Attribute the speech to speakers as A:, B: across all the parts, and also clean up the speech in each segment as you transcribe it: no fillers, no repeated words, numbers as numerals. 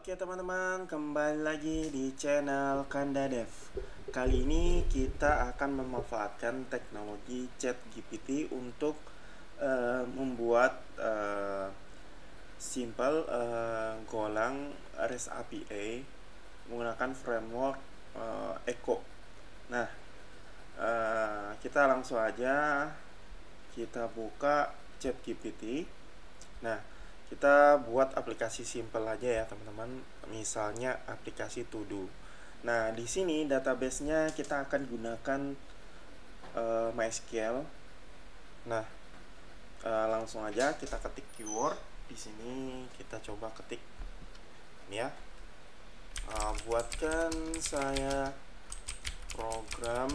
A: Oke teman-teman, kembali lagi di channel Kanda Dev. Kali ini kita akan memanfaatkan teknologi ChatGPT untuk membuat simple golang REST API menggunakan framework Echo. Nah, kita langsung aja kita buka ChatGPT. Nah, kita buat aplikasi simple aja ya teman-teman, misalnya aplikasi To Do. Nah, di sini database-nya kita akan gunakan MySQL. Nah, langsung aja kita ketik keyword. Di sini kita coba ketik ini ya. Buatkan saya program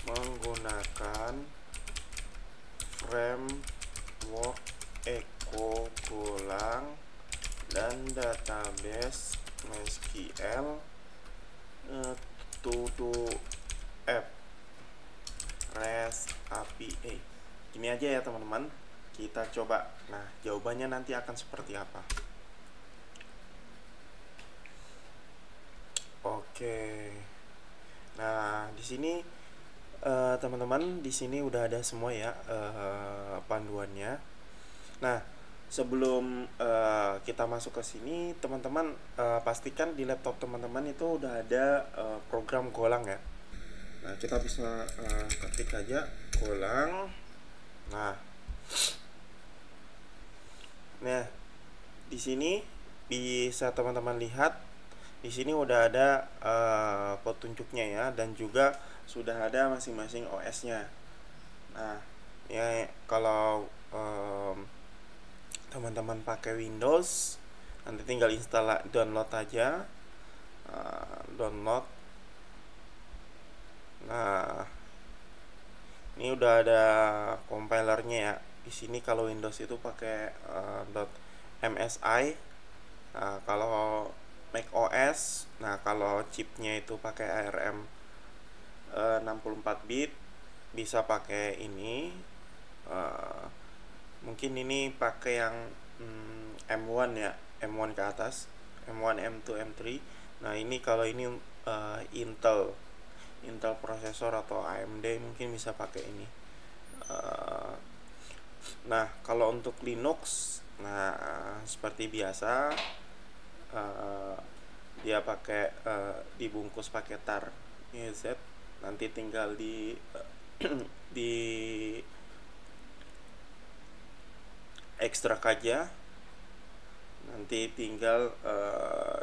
A: menggunakan framework Echo Golang dan database MySQL To Do app REST API. Ini aja ya teman-teman, kita coba. Nah, jawabannya nanti akan seperti apa. Oke. Nah, di sini teman-teman, di sini udah ada semua ya panduannya. Nah, sebelum kita masuk ke sini, teman-teman pastikan di laptop teman-teman itu udah ada program Golang ya. Nah, kita bisa ketik aja Golang. Nah, di sini bisa teman-teman lihat. Di sini udah ada petunjuknya ya, dan juga sudah ada masing-masing OS-nya. Nah, ya kalau teman-teman pakai Windows, nanti tinggal download aja, download. Nah, ini udah ada compilernya ya. Di sini kalau Windows itu pakai .msi. Nah, kalau Mac OS, nah kalau chipnya itu pakai ARM 64 bit, bisa pakai ini. Mungkin ini pakai yang M1 ya, M1 ke atas, M1, M2, M3. Nah, ini kalau ini Intel prosesor atau AMD mungkin bisa pakai ini. Nah, kalau untuk Linux, nah seperti biasa dia pakai dibungkus pakai tar EZ. Nanti tinggal di ekstrak aja. Nanti tinggal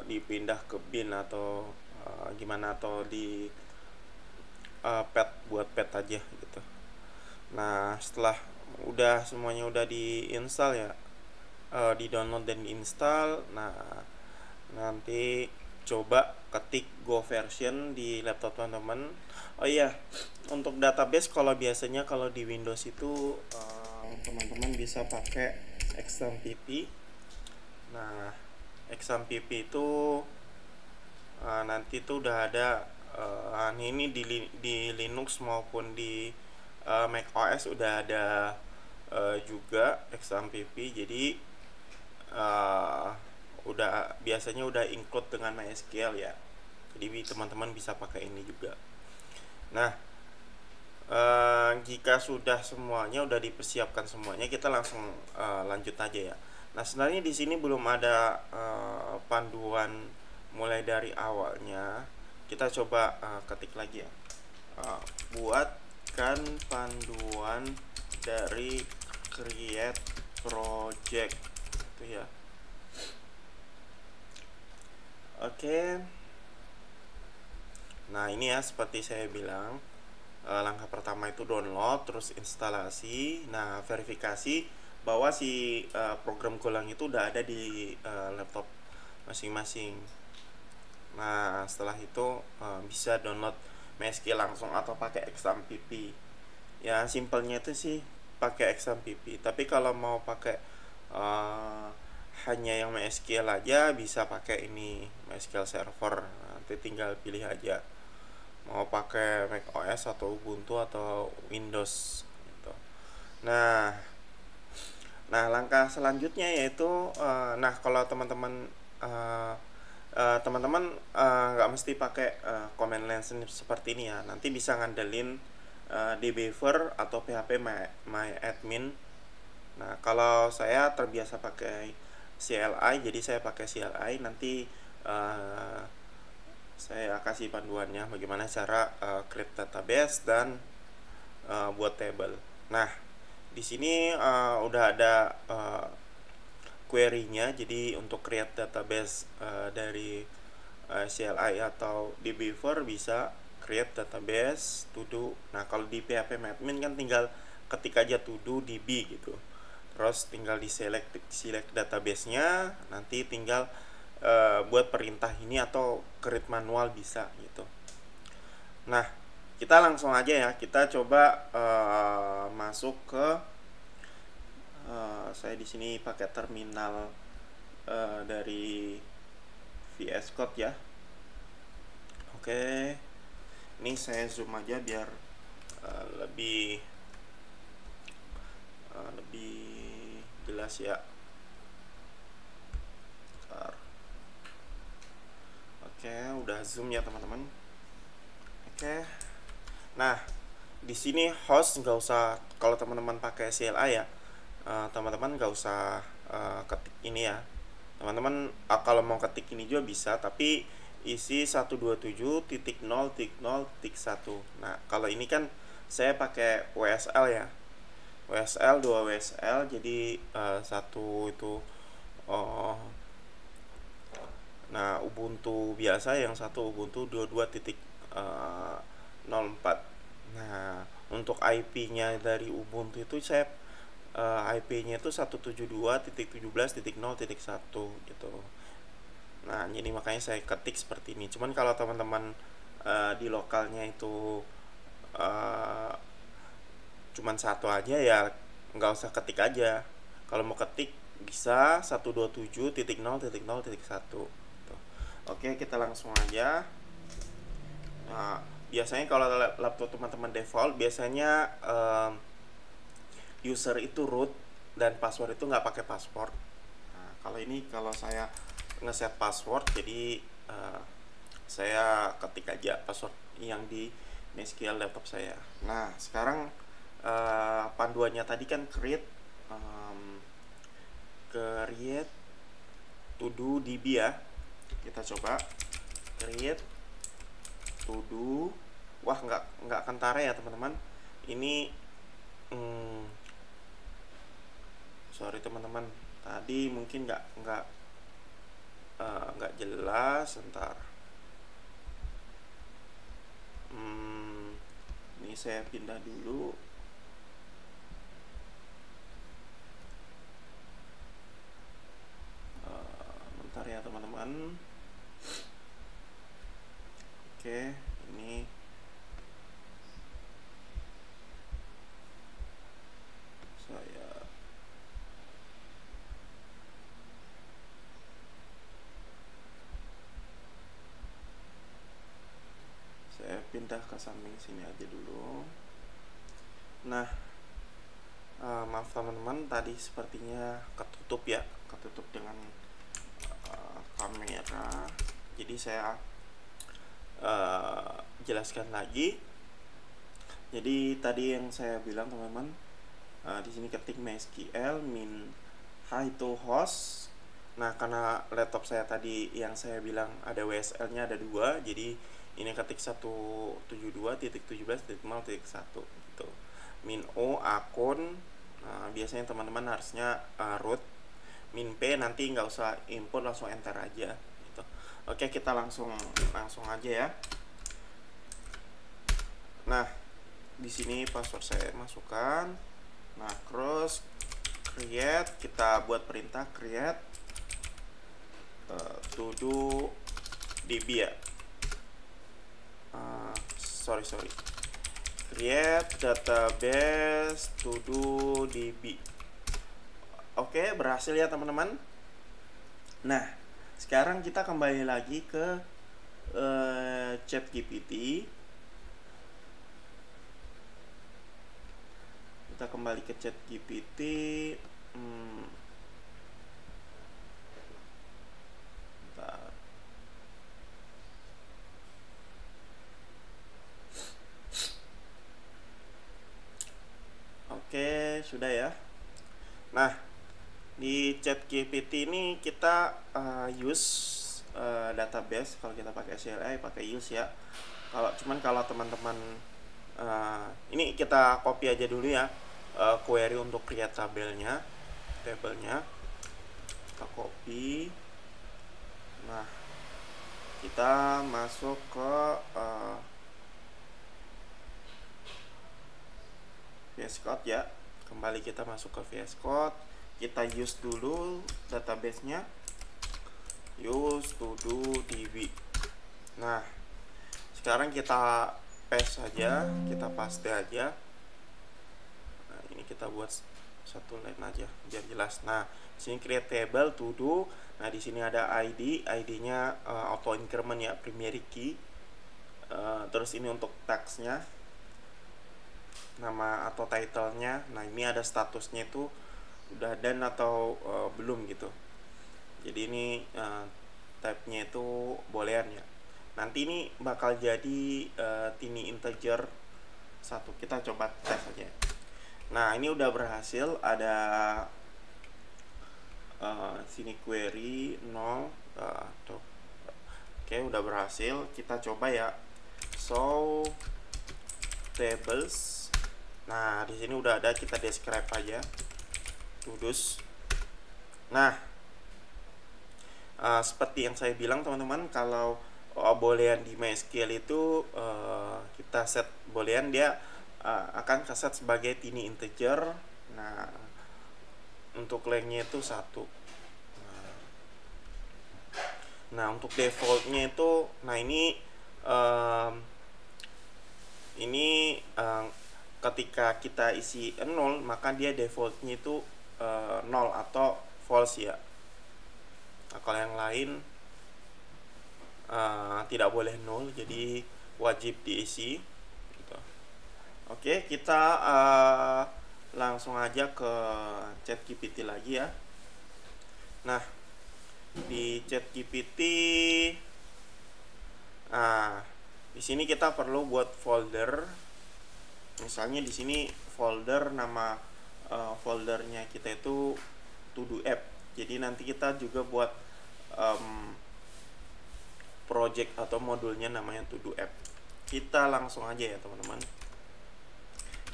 A: dipindah ke bin atau gimana, atau di pad, buat pad aja gitu. Nah, setelah semuanya udah diinstal ya, di download dan diinstal. Nah, nanti coba ketik Go version di laptop teman-teman. Oh iya, untuk database kalau biasanya kalau di Windows itu teman-teman bisa pakai XAMPP. Nah, XAMPP itu nanti tuh udah ada ini di Linux maupun di Mac OS udah ada juga XAMPP. Jadi biasanya udah include dengan MySQL ya. Jadi teman-teman bisa pakai ini juga. Nah, jika sudah semuanya udah dipersiapkan semuanya, kita langsung lanjut aja ya. Nah, sebenarnya di sini belum ada panduan mulai dari awalnya. Kita coba ketik lagi ya. Buatkan panduan dari create project itu ya. Oke. Nah, ini ya seperti saya bilang, langkah pertama itu download, terus instalasi. Nah, verifikasi bahwa si program Golang itu udah ada di laptop masing-masing. Nah, setelah itu bisa download MySQL langsung atau pakai XAMPP. Ya, simpelnya itu sih pakai XAMPP. Tapi kalau mau pakai hanya yang MySQL aja, bisa pakai ini MySQL Server. Nanti tinggal pilih aja mau pakai Mac OS atau Ubuntu atau Windows gitu. Nah, Nah, langkah selanjutnya yaitu nah kalau teman-teman nggak mesti pakai command line seperti ini ya. Nanti bisa ngandelin dbeaver atau php my admin. Nah, kalau saya terbiasa pakai CLI, jadi saya pakai CLI. Nanti saya kasih panduannya bagaimana cara create database dan buat table. Nah, di sini udah ada query-nya. Jadi untuk create database dari CLI atau dbeaver bisa create database to do. Nah, kalau di PHP admin kan tinggal ketik aja to do db gitu. Terus tinggal di select database-nya, nanti tinggal buat perintah ini atau create manual bisa gitu. Nah, kita langsung aja ya, kita coba masuk ke saya di sini pakai terminal dari VS Code ya. Oke, ini saya zoom aja biar lebih jelas ya. Bentar. Oke, udah zoom ya teman-teman. Oke. Nah, di sini host nggak usah, kalau teman-teman pakai CLI ya, teman-teman nggak usah ketik ini ya. Teman-teman kalau mau ketik ini juga bisa, tapi isi 127.0.0.1. Nah, kalau ini kan saya pakai WSL ya. WSL 2 WSL, jadi satu itu nah Ubuntu biasa, yang satu Ubuntu 22.04. Nah, untuk IP-nya dari Ubuntu itu saya IP-nya itu 172.17.0.1 gitu. Nah, jadi makanya saya ketik seperti ini. Cuman kalau teman-teman di lokalnya itu cuman satu aja ya, nggak usah ketik aja. Kalau mau ketik bisa 127.0.0.1 gitu. Oke, kita langsung aja. Nah, biasanya kalau laptop teman-teman default biasanya user itu root dan password itu nggak pakai password. Nah, kalau ini kalau saya ngeset password, jadi saya ketik aja password yang di MySQL laptop saya. Nah, sekarang panduannya tadi kan create to do db ya. Kita coba create to do. Wah, nggak kentara ya teman-teman. Ini sorry teman-teman, tadi mungkin nggak jelas. Ntar ini saya pindah dulu. Bentar ya teman-teman. Oke, ini saya pindah ke samping sini aja dulu. Nah, maaf teman-teman, tadi sepertinya ketutup ya, ketutup dengan kamera. Jadi saya jelaskan lagi. Jadi tadi yang saya bilang teman-teman, di sini ketik MySQL min hi to host. Nah, karena laptop saya tadi yang saya bilang ada WSL-nya ada 2, jadi ini ketik 172.17.0.1 gitu. Min o akun. Nah, biasanya teman-teman harusnya root. Min p nanti nggak usah input, langsung enter aja gitu. Oke, kita langsung aja ya. Nah, di sini password saya masukkan. Nah, terus create, kita buat perintah create to do db ya. Sorry create database to do db. Oke, berhasil ya teman-teman. Nah, sekarang kita kembali lagi ke ChatGPT. Kita kembali ke ChatGPT. Bentar. Oke, sudah ya. Nah, di ChatGPT ini kita use database. Kalau kita pakai CLI pakai use ya. Kalau teman-teman ini kita copy aja dulu ya, query untuk create tabelnya. Kita copy. Nah, kita masuk ke VS Code ya. Kembali kita masuk ke VS Code. Kita use dulu database-nya. Use to do db. Nah, sekarang kita paste aja, kita paste aja. Nah, ini kita buat satu line aja biar jelas. Nah, sini create table to do. Nah, di sini ada ID-nya auto increment ya, primary key. Terus ini untuk tagsnya, nama atau title-nya. Nah, ini ada statusnya itu udah done atau belum gitu. Jadi ini type-nya itu boolean ya. Nanti ini bakal jadi tiny integer 1. Kita coba tes aja. Nah, ini udah berhasil. Ada sini query 0. Oke, udah berhasil. Kita coba ya. Show tables. Nah, di sini udah ada, kita describe aja. Tudus. Nah, seperti yang saya bilang teman-teman, kalau boolean di MySQL itu kita set boolean, dia akan keset sebagai tiny integer. Nah, untuk lengthnya itu 1. Nah, untuk defaultnya itu, nah ini ketika kita isi 0, maka dia defaultnya itu 0 atau false ya. Nah, kalau yang lain tidak boleh 0, jadi wajib diisi gitu. Oke, kita langsung aja ke ChatGPT lagi ya. Nah, di ChatGPT, di sini kita perlu buat folder. Misalnya di sini folder, nama foldernya kita itu to do app. Jadi nanti kita juga buat project atau modulnya namanya to do app. Kita langsung aja ya teman-teman.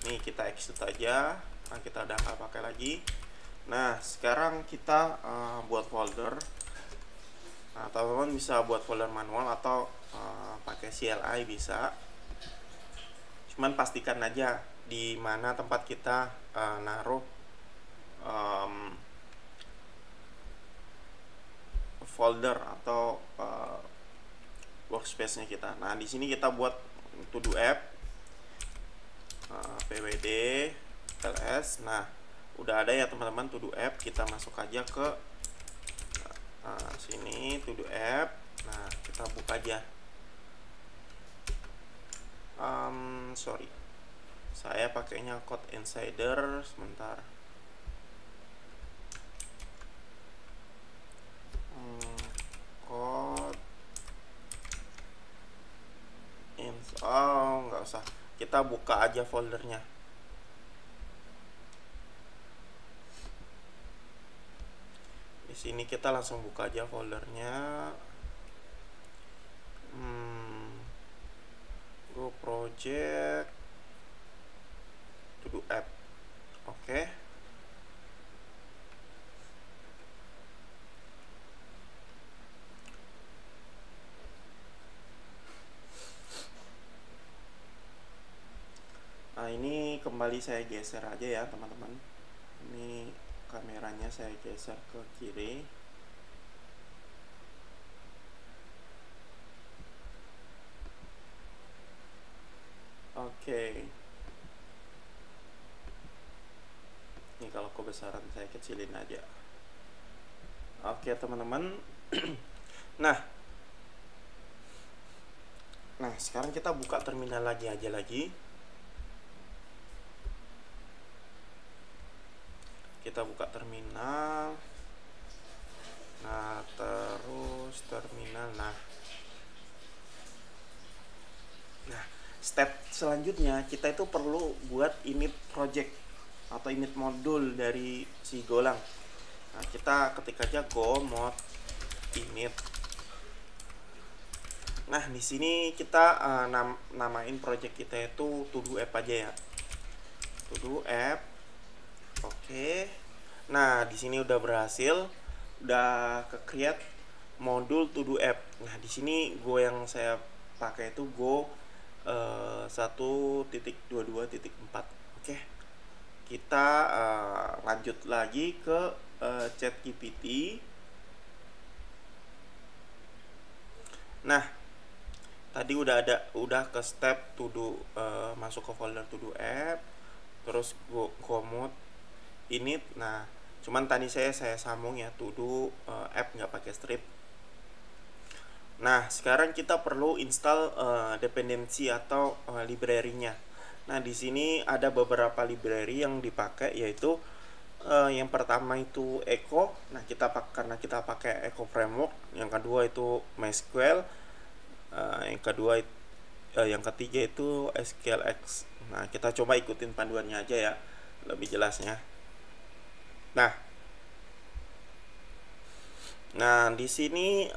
A: Nih kita exit aja. Nah, kita udah nggak pakai lagi. Nah, sekarang kita buat folder. Nah, teman-teman bisa buat folder manual atau pakai CLI bisa. Cuman pastikan aja di mana tempat kita naruh folder atau workspace-nya kita. Nah, di sini kita buat to do app, pwd ls. Nah, udah ada ya teman-teman to do app. Kita masuk aja ke sini to do app. Nah, kita buka aja. Sorry, saya pakainya code insider sebentar. Code nggak usah, kita buka aja foldernya. Di sini kita langsung buka aja foldernya. Go project to do app. Oke. Nah, ini kembali saya geser aja ya teman-teman. Ini kameranya saya geser ke kiri. Oke. Ini kalau kebesaran saya kecilin aja. Oke teman-teman. Nah, sekarang kita buka terminal lagi aja lagi. Kita buka terminal. Nah, terus terminal. Nah, step selanjutnya kita itu perlu buat init project atau init modul dari si Golang. Nah, kita ketik aja go mod init. Nah, di sini kita namain project kita itu to-do app aja ya. To-do app. Oke. Nah, di sini udah berhasil, udah ke create modul to-do app. Nah, di sini Go yang saya pakai itu Go 1.22.4. Oke. Kita lanjut lagi ke ChatGPT. Nah, tadi udah ke step to do, masuk ke folder to do app, terus go mode init. Nah, cuman tadi saya sambung ya to do app nggak pakai strip. Nah, sekarang kita perlu install dependensi atau library-nya. Nah, di sini ada beberapa library yang dipakai, yaitu yang pertama itu Echo. Nah, karena kita pakai Echo framework. Yang kedua itu MySQL. Yang ketiga itu SQLX. Nah, kita coba ikutin panduannya aja ya, lebih jelasnya. Nah, di sini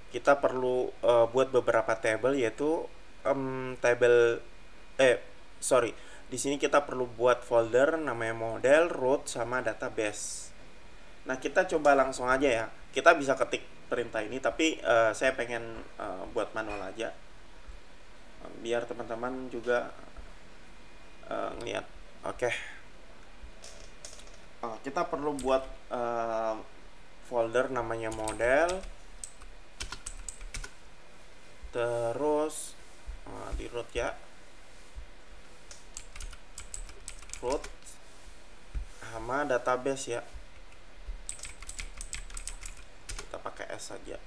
A: kita perlu buat beberapa table, yaitu di sini kita perlu buat folder namanya model, root, sama database. Nah, kita coba langsung aja ya. Kita bisa ketik perintah ini, tapi saya pengen buat manual aja, biar teman-teman juga ngeliat. Oke. Kita perlu buat folder namanya model, terus di root ya, root sama database ya, kita pakai S saja.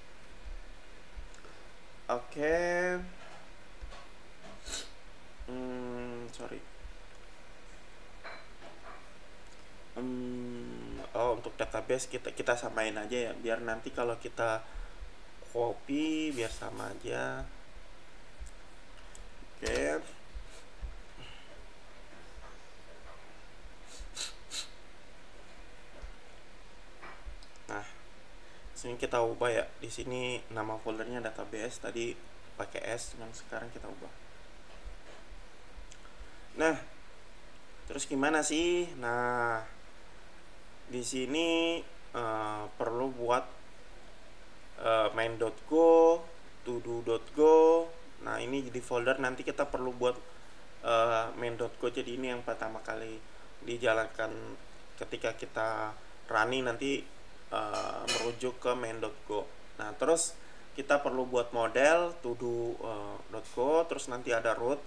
A: Oke. Untuk database kita samain aja ya, biar nanti kalau kita copy biar sama aja. Oke. Nah, sini kita ubah ya. Di sini nama foldernya database, tadi pakai S, yang sekarang kita ubah. Nah, terus gimana sih? Nah, di sini perlu buat main.go, todo.go. Nah, ini di folder nanti kita perlu buat main.go. Jadi ini yang pertama kali dijalankan ketika kita running, nanti merujuk ke main.go. Nah, terus kita perlu buat model todo.go, terus nanti ada root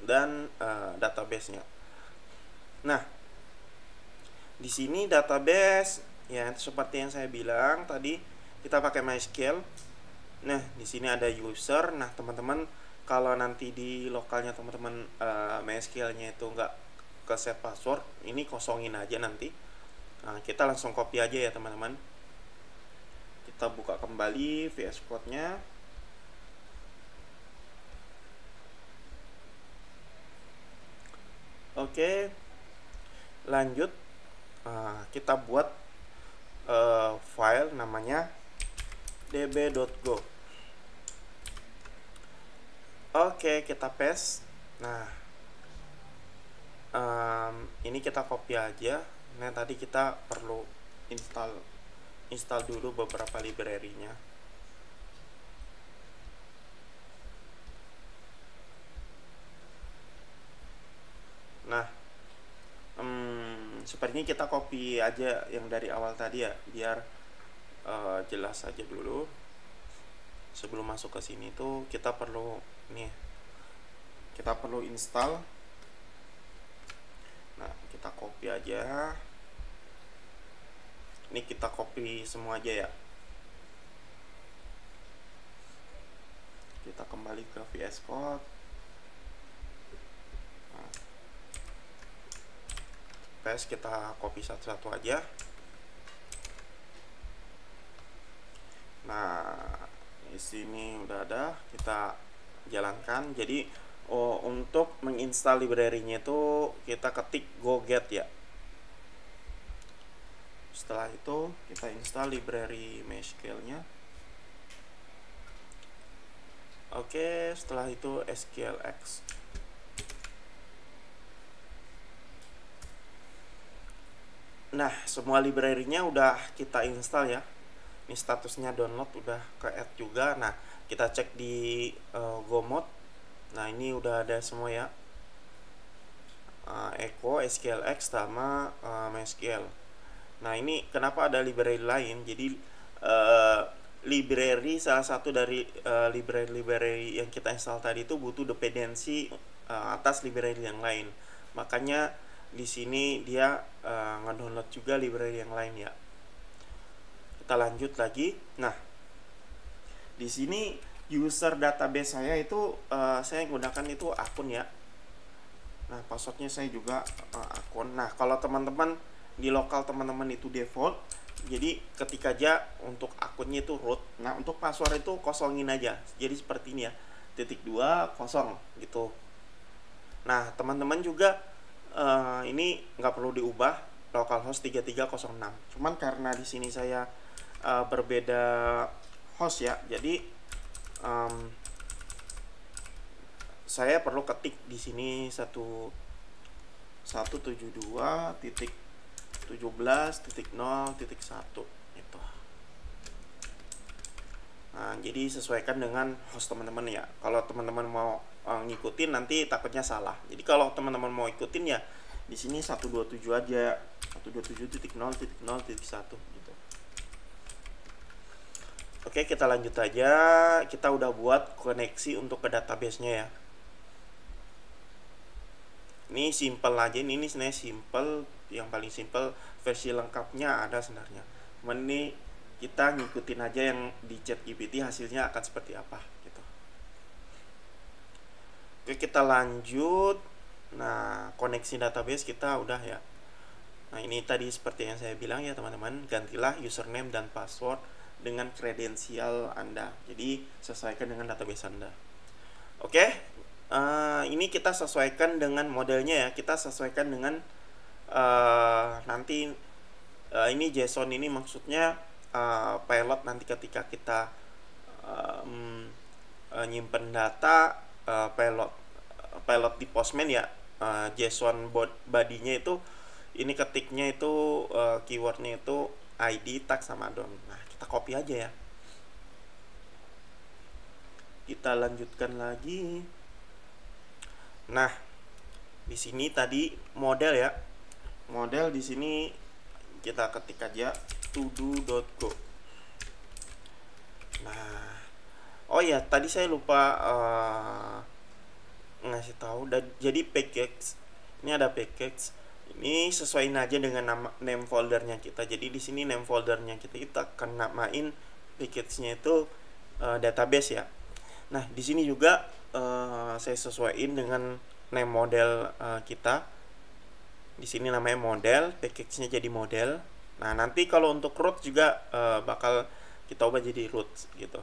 A: dan database-nya. Nah, di sini database ya seperti yang saya bilang tadi, kita pakai MySQL. Nah, di sini ada user. Nah, teman-teman kalau nanti di lokalnya teman-teman MySQL-nya itu nggak ke set password, ini kosongin aja nanti. Nah, kita langsung copy aja ya teman-teman. Kita buka kembali VS Code-nya. Oke, lanjut. Kita buat file namanya db.go. Oke, kita paste. Nah, ini kita copy aja. Nah, tadi kita perlu install dulu beberapa library-nya. Nah, sepertinya kita copy aja yang dari awal tadi ya, biar jelas aja dulu. Sebelum masuk ke sini tuh kita perlu install. Nah, kita copy aja. Ini kita copy semua aja ya. Kita kembali ke VS Code. paste, kita copy satu-satu aja. Nah, di sini udah ada, kita jalankan. Jadi untuk menginstal library-nya itu kita ketik go get ya. Setelah itu kita install library MySQL-nya. Oke, setelah itu SQLX. Nah, semua library-nya udah kita install ya. Ini statusnya download, udah ke add juga. Nah, kita cek di GoMod. Nah, ini udah ada semua ya. Echo, SQLX sama MySQL. Nah, ini kenapa ada library lain? Jadi library, salah satu dari library yang kita install tadi itu butuh dependensi atas library yang lain. Makanya di sini dia ngedownload juga library yang lain ya. Kita lanjut lagi. Nah, di sini user database saya itu saya gunakan itu akun ya. Nah, passwordnya saya juga akun. Nah, kalau teman-teman di lokal teman-teman itu default, jadi ketika aja untuk akunnya itu root. Nah, untuk password itu kosongin aja. Jadi seperti ini ya, _2 kosong gitu. Nah, teman-teman juga ini nggak perlu diubah, localhost 3306. Cuman karena di sini saya berbeda host ya, jadi saya perlu ketik di sini 172.17.0.1 gitu. Nah, jadi sesuaikan dengan host teman-teman ya. Kalau teman-teman mau ngikutin nanti takutnya salah. Jadi kalau teman-teman mau ikutin ya di sini 127 aja, 127.0.0.1 gitu. Oke, kita lanjut aja. Kita udah buat koneksi untuk ke database-nya ya. Ini simple aja, ini sebenarnya simple, yang paling simple. Versi lengkapnya ada sebenarnya. Cuman ini kita ngikutin aja yang di ChatGPT, hasilnya akan seperti apa gitu. Oke, kita lanjut. Nah, koneksi database kita udah ya. Nah, ini tadi seperti yang saya bilang ya teman-teman, gantilah username dan password dengan kredensial Anda. Jadi sesuaikan dengan database Anda. Oke, ini kita sesuaikan dengan modelnya ya. Kita sesuaikan dengan nanti ini JSON ini maksudnya pilot nanti ketika kita nyimpen data pilot di Postman ya, JSON body-nya itu ini ketiknya itu keywordnya itu ID, tag sama DOM. Nah, kita copy aja ya. Kita lanjutkan lagi. Nah, di sini tadi model ya. Model di sini kita ketik aja todo.go. Nah, oh ya, tadi saya lupa ngasih tahu. Jadi package ini ada package. Ini sesuaiin aja dengan name foldernya kita. Jadi di sini name foldernya kita akan namain package-nya itu database ya. Nah, di sini juga saya sesuaiin dengan name model kita. Di sini namanya model, package-nya jadi model. Nah, nanti kalau untuk root juga bakal kita ubah jadi root gitu.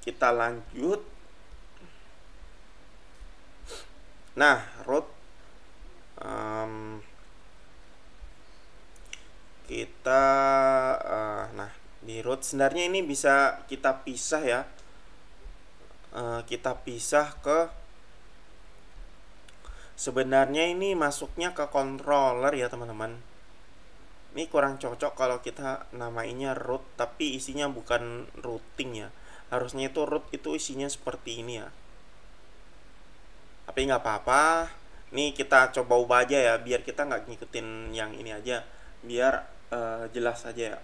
A: Kita lanjut. Nah, root kita nah di root sebenarnya ini bisa kita pisah ya. Kita pisah ke, sebenarnya ini masuknya ke controller ya teman-teman. Ini kurang cocok kalau kita namainnya root tapi isinya bukan routing ya. Harusnya itu root itu isinya seperti ini ya. Tapi nggak apa-apa. Nih kita coba ubah aja ya, biar kita nggak ngikutin yang ini aja, biar jelas aja ya.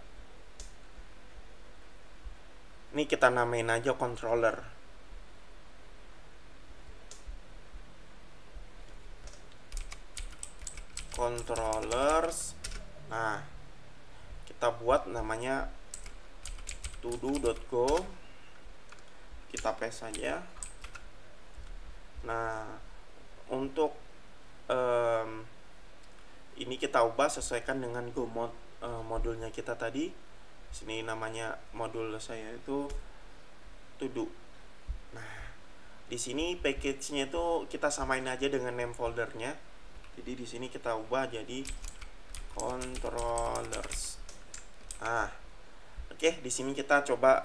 A: Ini kita namain aja controller. Controllers. Nah, kita buat namanya todo.go. Kita paste saja. Nah, untuk ini kita ubah sesuaikan dengan Go mode modulnya kita tadi. Sini namanya modul saya itu to do. Nah, di sini package-nya itu kita samain aja dengan name foldernya. Jadi di sini kita ubah jadi controllers. Nah, oke, di sini kita coba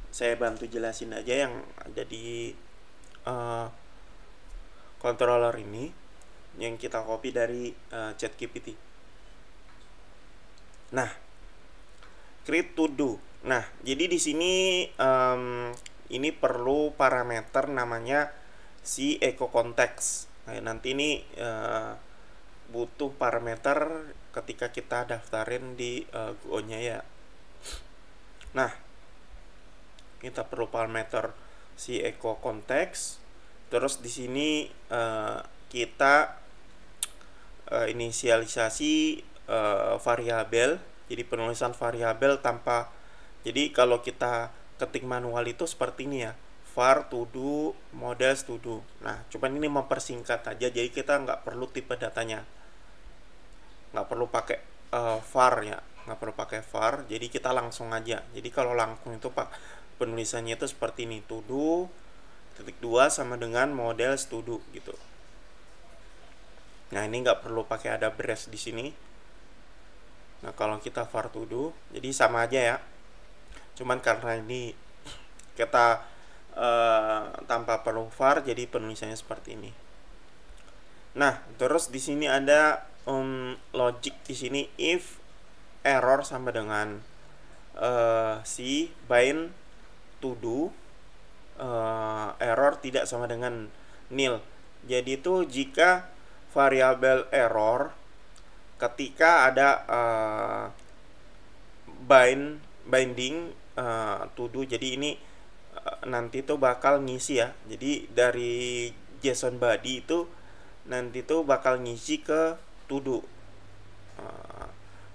A: saya bantu jelasin aja yang ada di controller ini yang kita copy dari ChatGPT. Nah, create to do. Nah, jadi di sini ini perlu parameter namanya si echo context. Nah, nanti ini butuh parameter ketika kita daftarin di Go-nya ya. Nah, kita perlu parameter si echo context. Terus di sini kita inisialisasi variabel. Jadi penulisan variabel tanpa, jadi kalau kita ketik manual itu seperti ini ya, var to do, models to do. Nah, cuman ini mempersingkat aja, jadi kita nggak perlu tipe datanya, nggak perlu pakai var ya, nggak perlu pakai var. Jadi kita langsung aja. Jadi kalau langsung itu pak penulisannya itu seperti ini, to do titik 2 sama dengan models to do gitu. Nah, ini nggak perlu pakai ada brace di sini. Nah, kalau kita var to do, jadi sama aja ya. Cuman karena ini kita tanpa perlu var, jadi penulisannya seperti ini. Nah, terus di sini ada logic di sini if error sama dengan si bind to do, error tidak sama dengan nil. Jadi itu jika variabel error ketika ada binding to do, jadi ini nanti tuh bakal ngisi ya. Jadi dari JSON body itu nanti tuh bakal ngisi ke to do.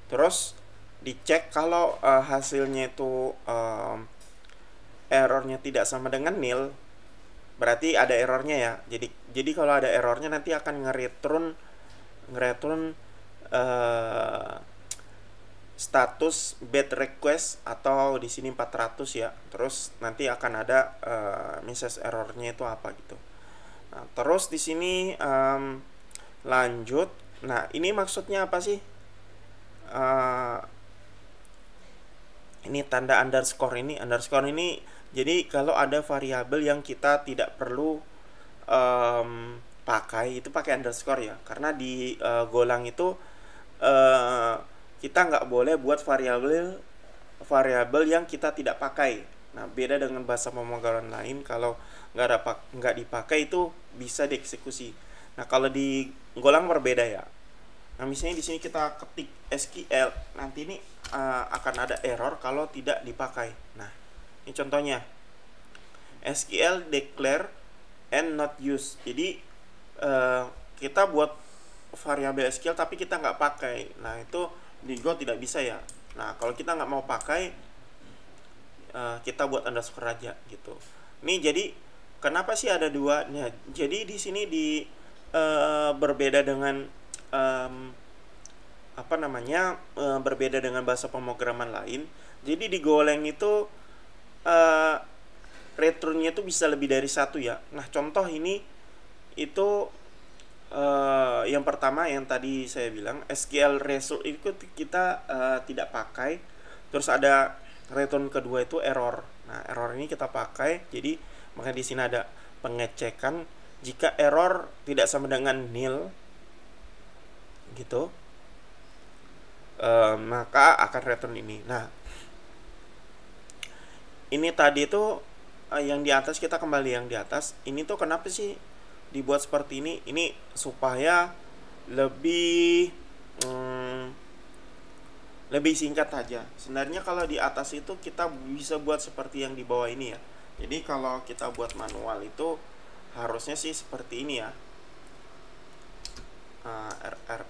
A: Terus dicek kalau hasilnya itu errornya tidak sama dengan nil, berarti ada errornya ya. Jadi kalau ada errornya nanti akan nge-return status bad request atau di sini 400 ya. Terus nanti akan ada message errornya itu apa gitu. Nah, terus di sini lanjut. Nah, ini maksudnya apa sih? Ini tanda underscore ini. Underscore ini jadi kalau ada variabel yang kita tidak perlu pakai, itu pakai underscore ya. Karena di Golang itu kita nggak boleh buat variabel yang kita tidak pakai. Nah, beda dengan bahasa pemrograman lain, kalau nggak dipakai itu bisa dieksekusi. Nah, kalau di Golang berbeda ya. Nah, misalnya di sini kita ketik SQL, nanti ini akan ada error kalau tidak dipakai. Nah, ini contohnya SQL declare and not use. Jadi kita buat variabel SQL tapi kita nggak pakai. Nah, itu di Go tidak bisa ya. Nah, kalau kita nggak mau pakai, kita buat underscore aja gitu. Ini jadi kenapa sih ada dua? Nah, jadi di sini berbeda dengan berbeda dengan bahasa pemrograman lain. Jadi di Golang itu returnnya itu bisa lebih dari satu ya. Nah, contoh ini itu yang pertama yang tadi saya bilang SQL result itu kita tidak pakai. Terus ada return kedua itu error. Nah, error ini kita pakai. Jadi makanya di sini ada pengecekan jika error tidak sama dengan nil gitu, maka akan return ini. Nah, ini tadi itu yang di atas, kita kembali yang di atas. Ini tuh kenapa sih dibuat seperti ini? Ini supaya lebih singkat aja. Sebenarnya kalau di atas itu kita bisa buat seperti yang di bawah ini ya. Jadi kalau kita buat manual itu harusnya sih seperti ini ya. RR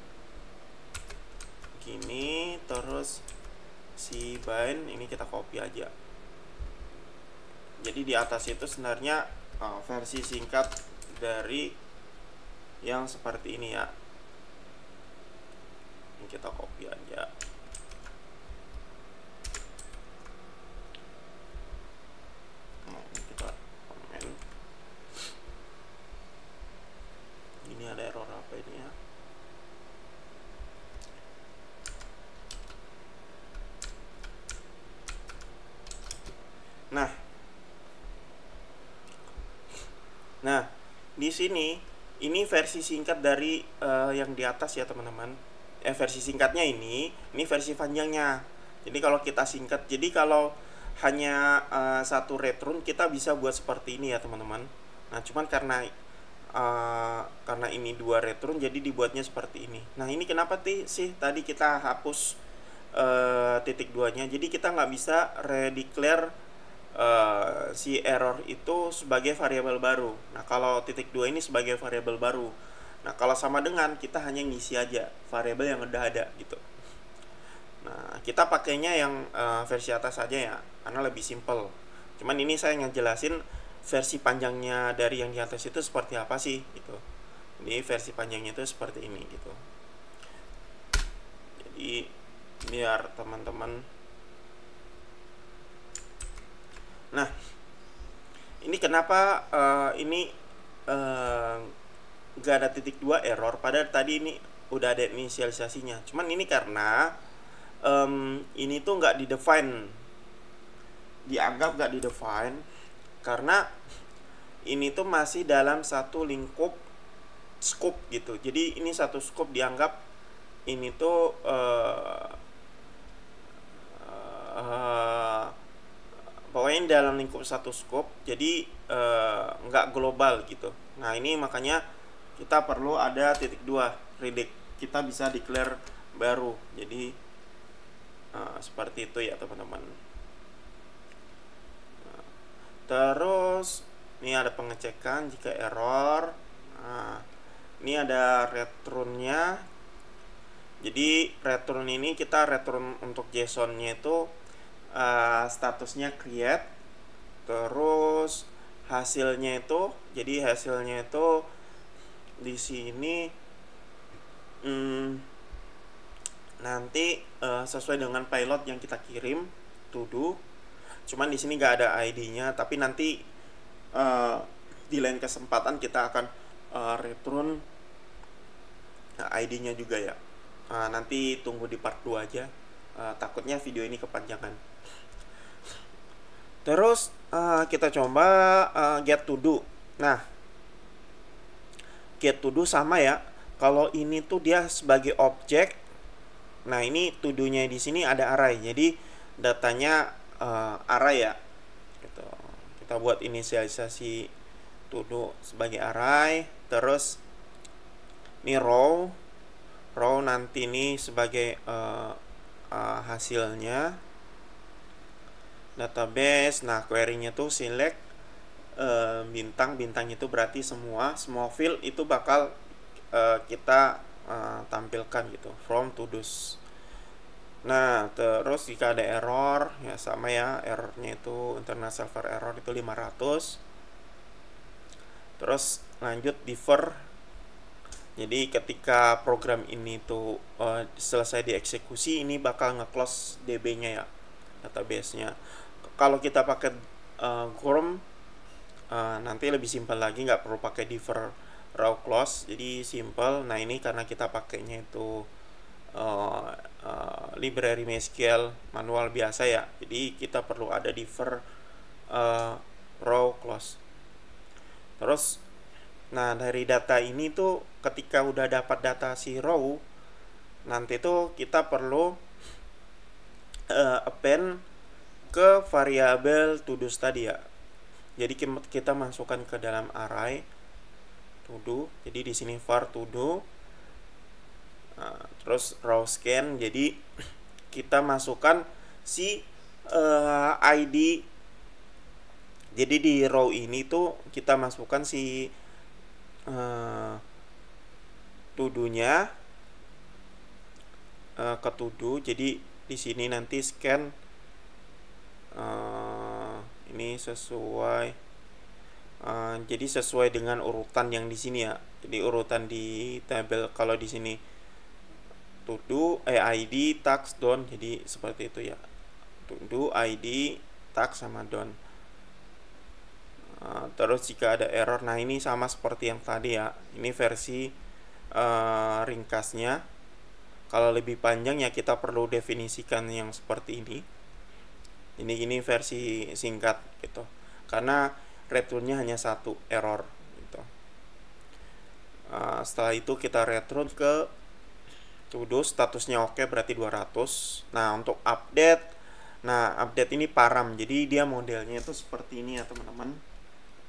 A: gini, terus si bind ini kita copy aja. Jadi di atas itu sebenarnya versi singkat dari yang seperti ini ya. Ini kita copy aja. Nah, ini kita komen. Ini ada error apa ini ya? Nah, di sini ini versi singkat dari yang di atas ya teman-teman. Versi singkatnya ini versi panjangnya. Jadi kalau kita singkat, jadi kalau hanya satu return kita bisa buat seperti ini ya teman-teman. Nah, cuman karena ini 2 return jadi dibuatnya seperti ini. Nah, ini kenapa sih tadi kita hapus titik 2-nya. Jadi kita nggak bisa redeclare si error itu sebagai variabel baru. Nah, kalau titik 2 ini sebagai variabel baru. Nah, kalau sama dengan kita hanya ngisi aja variabel yang udah ada gitu. Nah, kita pakainya yang versi atas saja ya, karena lebih simple. Cuman ini saya ngejelasin versi panjangnya dari yang di atas itu seperti apa sih gitu. Ini versi panjangnya itu seperti ini gitu. Jadi biar teman-teman. Nah, ini kenapa ini gak ada titik 2 error, padahal tadi ini udah ada inisialisasinya. Cuman ini karena ini tuh nggak di-define, dianggap nggak di-define karena ini tuh masih dalam satu lingkup scope gitu. Jadi ini satu scope dianggap ini tuh pokoknya dalam lingkup satu scope, jadi nggak global gitu. Nah, ini makanya kita perlu ada titik 2 redirect, kita bisa declare baru. Jadi seperti itu ya teman-teman. Terus ini ada pengecekan jika error. Nah, ini ada returnnya. Jadi return ini kita return untuk JSON-nya itu statusnya create. Terus hasilnya itu, jadi hasilnya itu di sini nanti sesuai dengan payload yang kita kirim to do. Cuman di sini nggak ada ID-nya, tapi nanti di lain kesempatan kita akan return ID-nya juga ya. Nanti tunggu di part 2 aja. Takutnya video ini kepanjangan. Terus kita coba get to do. Nah, get to do sama ya. Kalau ini tuh dia sebagai objek. Nah, ini to do-nya di sini ada array. Jadi datanya array ya. Gitu. Kita buat inisialisasi to do sebagai array. Terus ini row nanti ini sebagai hasilnya. Database, nah query-nya tuh select bintang itu berarti semua field itu bakal kita tampilkan gitu from to do's. Nah, terus jika ada error ya sama ya, errornya itu internal server error itu 500. Terus lanjut defer. Jadi ketika program ini tuh selesai dieksekusi, ini bakal nge-close DB-nya ya, database-nya. Kalau kita pakai GROM nanti lebih simpel lagi, nggak perlu pakai defer raw close, jadi simple. Nah, ini karena kita pakainya itu library MySQL manual biasa ya, jadi kita perlu ada defer raw close. Terus nah, dari data ini tuh ketika udah dapat data si row, nanti tuh kita perlu append ke variabel to do tadi ya. Jadi kita masukkan ke dalam array to do. Jadi di sini var to do. Terus row scan. Jadi kita masukkan si ID. Jadi di row ini tuh kita masukkan si to do-nya ke to do. Jadi di sini nanti scan ini sesuai jadi sesuai dengan urutan yang di sini ya. Jadi urutan di tabel kalau di sini to do ID task done, jadi seperti itu ya. To do ID task sama done. Terus jika ada error, nah ini sama seperti yang tadi ya. Ini versi ringkasnya. Kalau lebih panjang ya kita perlu definisikan yang seperti ini. Ini versi singkat gitu. Karena returnnya hanya satu error gitu. Setelah itu kita return ke to do, statusnya oke, berarti 200. Nah untuk update, update ini param, jadi dia modelnya itu seperti ini ya teman-teman.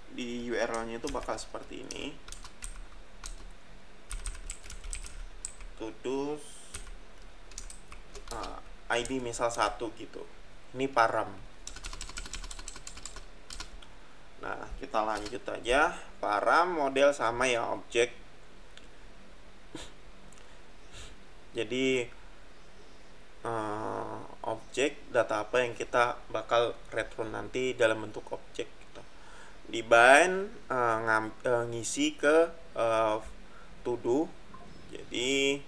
A: Di URL nya itu bakal seperti ini, to do ID misal 1 gitu. Ini param. Nah kita lanjut aja. Param model sama ya, objek. Jadi objek data apa yang kita bakal return nanti dalam bentuk objek gitu. Di bind ngisi ke to do. Jadi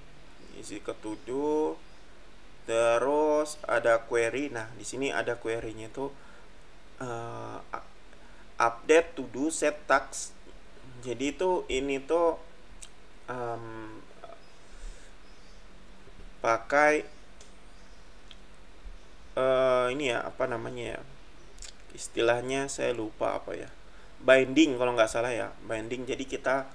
A: ngisi ke to do, terus ada query. Nah di sini ada query-nya itu update to do set task. Jadi itu ini tuh pakai ini ya, apa namanya ya, istilahnya saya lupa apa ya, binding kalau nggak salah ya, binding. Jadi kita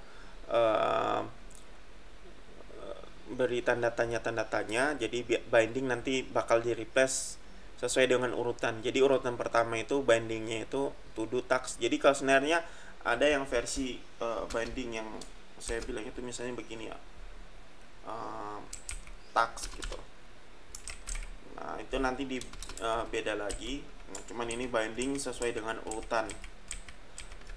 A: beri tanda tanya, jadi binding nanti bakal di replace sesuai dengan urutan. Jadi urutan pertama itu bindingnya itu to do task. Jadi kalau sebenarnya ada yang versi binding yang saya bilang itu misalnya begini ya, task gitu. Nah itu nanti di beda lagi. Nah, cuman ini binding sesuai dengan urutan,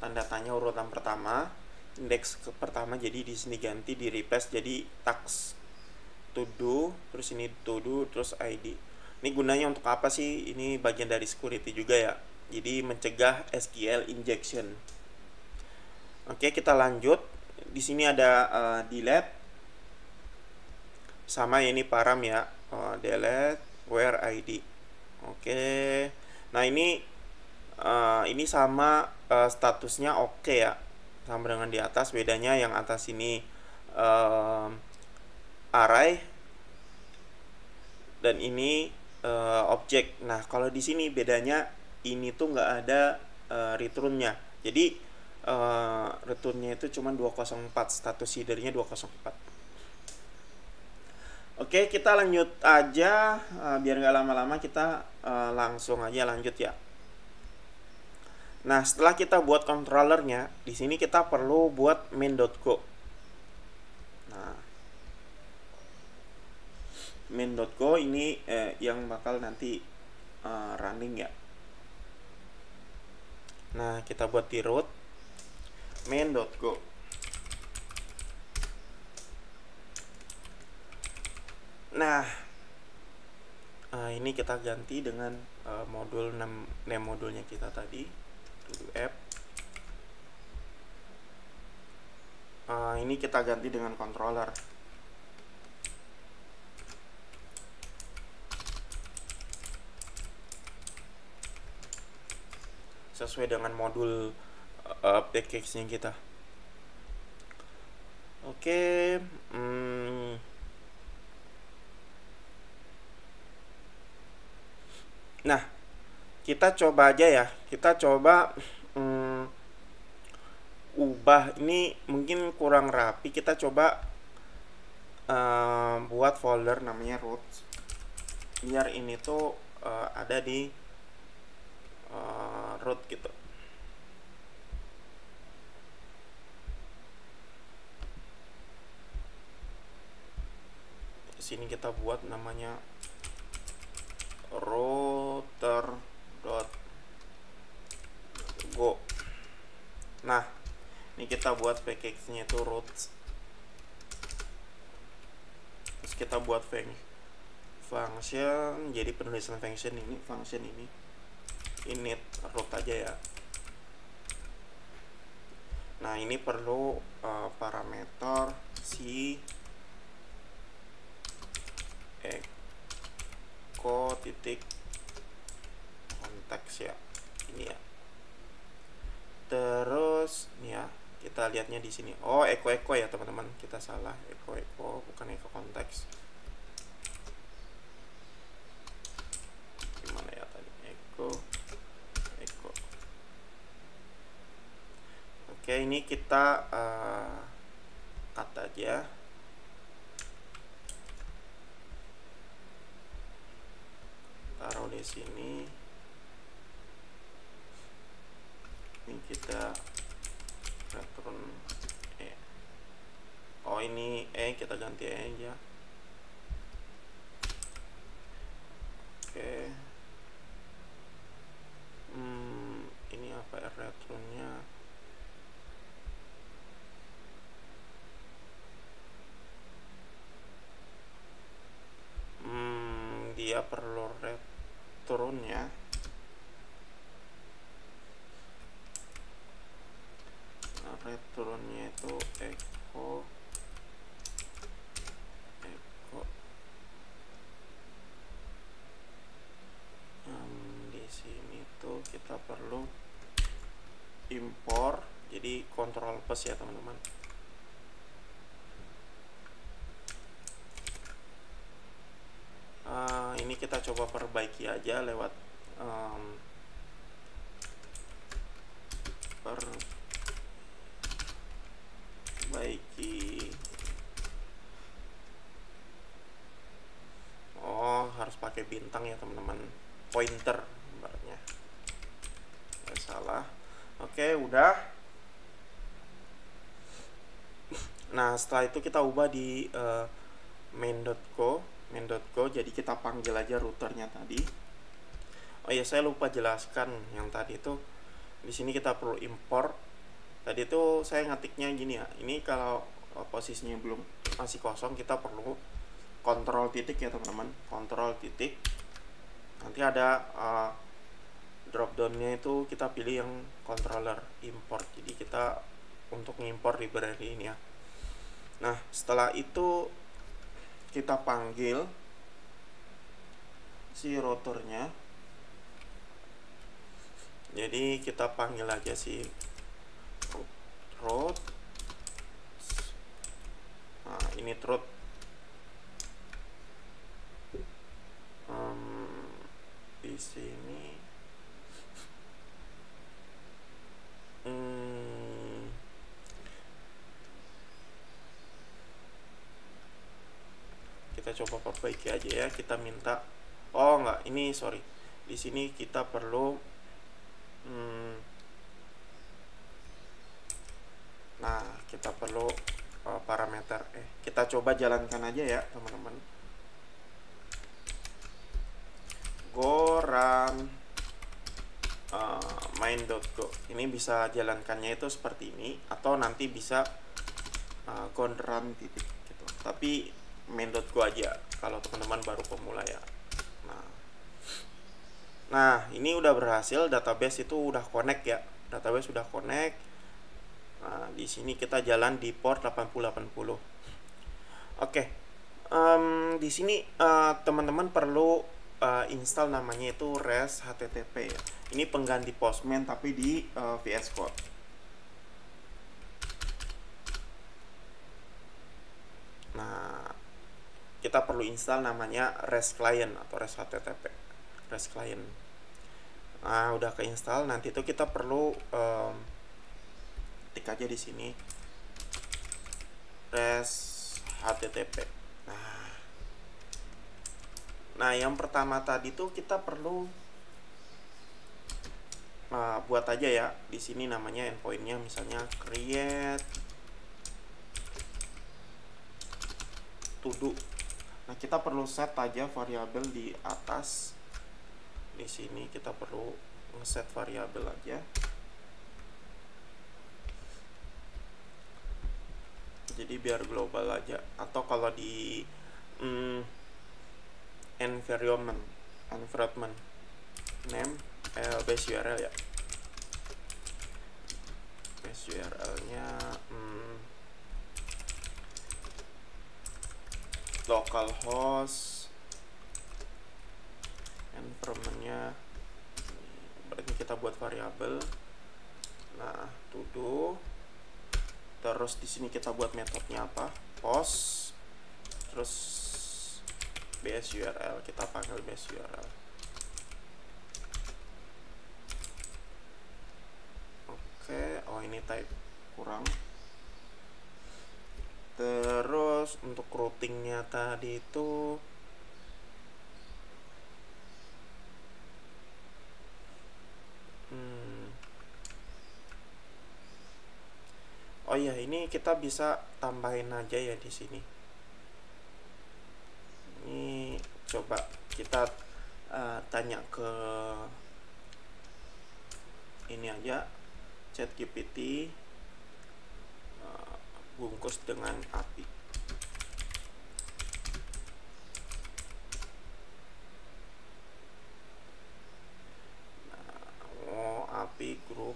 A: tanda tanya urutan pertama, indeks pertama, jadi di sini ganti di replace jadi task to do, terus ini to do, terus ID. Ini gunanya untuk apa sih? Ini bagian dari security juga ya, jadi mencegah SQL injection. Oke, kita lanjut. Di sini ada delete sama ini param ya, delete where ID. Oke, nah ini sama statusnya oke ya, sama dengan di atas. Bedanya yang atas ini array dan ini objek. Nah kalau di sini bedanya, ini tuh nggak ada returnnya. Jadi returnnya itu cuma 204, status headernya 204. Oke, kita lanjut aja, biar nggak lama-lama, kita langsung aja lanjut ya. Nah setelah kita buat controllernya, di sini kita perlu buat main.go. Nah main.go ini yang bakal nanti running ya. Nah kita buat di root main.go. Nah ini kita ganti dengan modul name modulnya kita tadi, to do app. Ini kita ganti dengan controller. Sesuai dengan modul package-nya kita. Oke, nah kita coba aja ya, kita coba ubah. Ini mungkin kurang rapi, kita coba buat folder namanya root, biar ini tuh ada di root gitu. Di sini kita buat namanya router.go. Nah ini kita buat package-nya itu root, terus kita buat function. Jadi penulisan function ini, init root aja ya. Nah, ini perlu parameter si echo titik konteks ya, ini ya. Terus nih ya, kita lihatnya di sini. Oh, echo ya teman-teman, kita salah, echo bukan echo konteks. Gimana ya tadi, echo. Oke, ini kita cut aja. Taruh di sini. Ini kita return oh ini kita ganti aja. Oke. Ini apa ya returnnya? Dia perlu returnnya. Nah, returnnya itu echo di sini tuh kita perlu import, jadi kontrol plus ya teman-teman. Ini kita coba perbaiki aja lewat perbaiki. Oh, harus pakai bintang ya teman-teman, pointer ibaratnya. Salah. Oke, udah. Nah, setelah itu kita ubah di main.go. Jadi kita panggil aja routernya tadi. Oh ya, saya lupa jelaskan yang tadi itu. Di sini kita perlu import. Tadi itu saya ngetiknya gini ya. Ini kalau posisinya belum masih kosong, kita perlu kontrol titik ya teman-teman. Kontrol titik. Nanti ada drop downnya itu kita pilih yang controller import. Jadi kita untuk ngimport library ini ya. Nah, setelah itu kita panggil si routernya. Jadi kita panggil aja si root. Nah, ini root. Di sini kita coba perbaiki aja ya. Kita minta enggak, ini sorry, di sini kita perlu nah, kita perlu parameter kita coba jalankan aja ya teman-teman. Go run main.go. Ini bisa jalankannya itu seperti ini, atau nanti bisa go run titik gitu. Tapi main.go aja kalau teman-teman baru pemula ya. Nah, ini udah berhasil, database itu udah connect ya. Database udah connect. Nah, di sini kita jalan di port 8080. Oke. Di sini teman-teman perlu install namanya itu REST HTTP ya. Ini pengganti Postman tapi di VS Code. Nah, kita perlu install namanya REST Client atau REST HTTP. REST Client. Nah, udah keinstall. Nanti itu kita perlu tik aja di sini REST HTTP. Nah, yang pertama tadi tuh kita perlu buat aja ya. Di sini namanya endpointnya misalnya create to do. Nah, kita perlu set aja variabel di atas. Di sini kita perlu ngeset variabel aja. Jadi biar global aja. Atau kalau di environment name base URL ya. base URL-nya localhost, environment-nya berarti kita buat variabel. Nah, to do. Terus di sini kita buat metodenya apa? Post. Terus base URL, kita panggil base URL. Oke, oh ini type kurang. Terus untuk routingnya tadi itu oh iya, ini kita bisa tambahin aja ya di sini. Ini coba kita tanya ke ini aja, ChatGPT, bungkus dengan API. API grup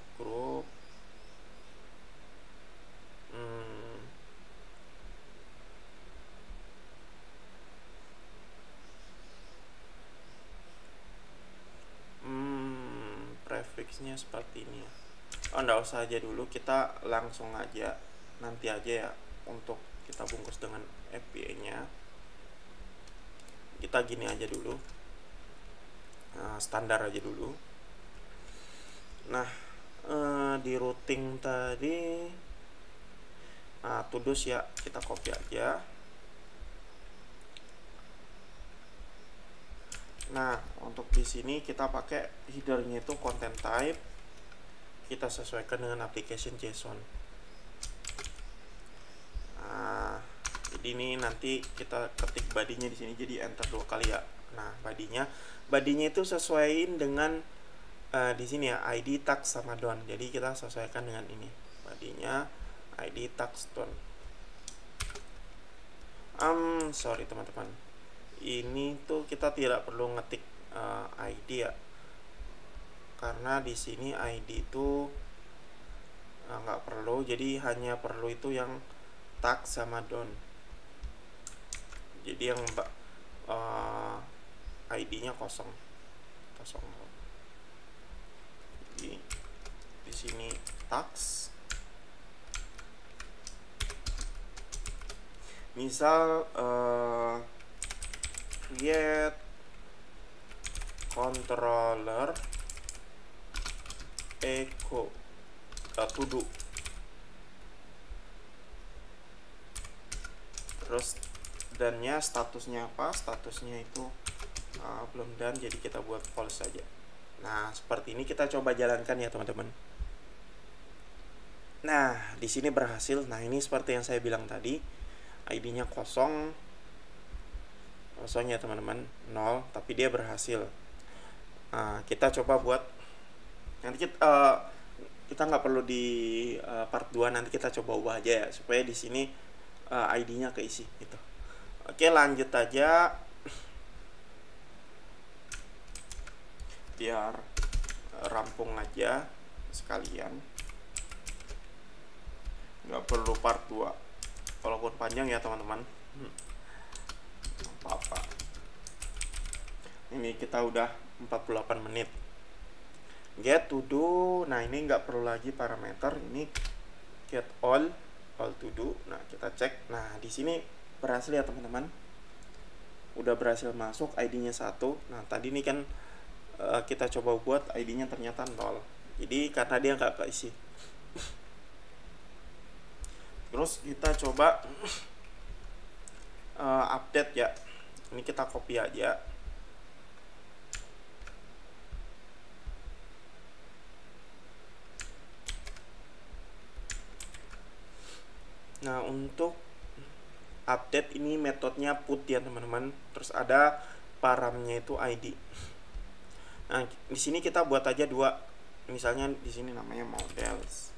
A: prefixnya seperti ini ya. Oh, enggak usah aja dulu, kita langsung aja nanti aja ya. Untuk kita bungkus dengan API nya kita gini aja dulu, standar aja dulu. Nah, di routing tadi to-dos ya, kita copy aja. Nah, untuk di sini kita pakai headernya itu content type, kita sesuaikan dengan application JSON. Nah, jadi ini nanti kita ketik badinya di sini, jadi enter 2 kali ya. Nah, badinya itu sesuaiin dengan di sini ya, ID tag sama don. Jadi kita sesuaikan dengan ini, badinya ID tag don. Sorry teman-teman, ini tuh kita tidak perlu ngetik ID ya, karena di sini ID itu nggak perlu, jadi hanya perlu itu yang tag sama don. Jadi yang ID-nya kosong. Jadi di sini tags, misal create controller echo to do, terus dannya statusnya apa? Statusnya itu belum done, jadi kita buat false saja. Nah, seperti ini kita coba jalankan ya teman-teman. Nah, di sini berhasil. Nah, ini seperti yang saya bilang tadi, ID-nya kosong ya teman-teman, 0, tapi dia berhasil. Kita coba buat, nanti kita nggak perlu di part 2, nanti kita coba ubah aja ya, supaya di sini ID-nya keisi gitu. Oke, lanjut aja biar rampung aja sekalian, nggak perlu part 2 walaupun panjang ya teman-teman. Apa-apa, ini kita udah 48 menit. Get to do, nah ini nggak perlu lagi parameter, ini get all to do. Nah, kita cek. Nah, di sini berhasil ya teman-teman, udah berhasil masuk, ID-nya 1. Nah, tadi ini kan kita coba buat ID-nya ternyata 0, jadi karena dia nggak keisi. Terus kita coba update ya, ini kita copy aja. Nah, untuk update ini metodenya put ya teman-teman, terus ada paramnya itu ID. Nah, di sini kita buat aja 2. Misalnya di sini namanya models.